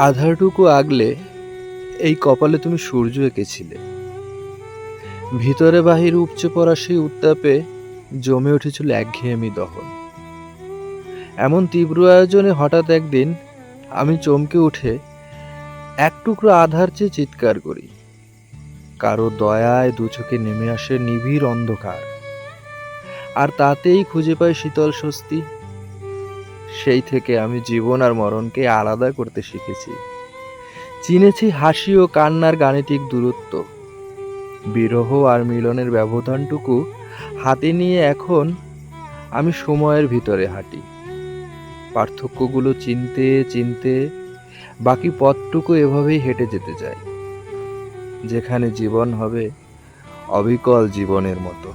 আধারটুকু আগলে এই কপালে তুমি সূর্য এঁকেছিলে। ভিতরে বাহির উপচে পড়া সেই উত্তাপে জমে উঠেছিল একঘেয়েমি দহন। এমন তীব্র আয়োজনে হঠাৎ একদিন আমি চমকে উঠে এক টুকরো আধার চেয়ে চিৎকার করি। কারো দয়ায় দু চোখে নেমে আসে নিবিড় অন্ধকার, আর তাতেই খুঁজে পাই শীতল স্বস্তি। সেই থেকে আমি জীবন আর মরণকে আলাদা করতে শিখেছি। চিনেছি হাসি ও কান্নার গাণিতিক দূরত্ব, বিরহ আর মিলনের ব্যবধানটুকু হাতে নিয়ে এখন আমি সময়ের ভিতরে হাঁটি। পার্থক্যগুলো চিনতে চিনতে বাকি পথটুকু এভাবেই হেঁটে যেতে চাই, যেখানে জীবন হবে অবিকল জীবনের মতো।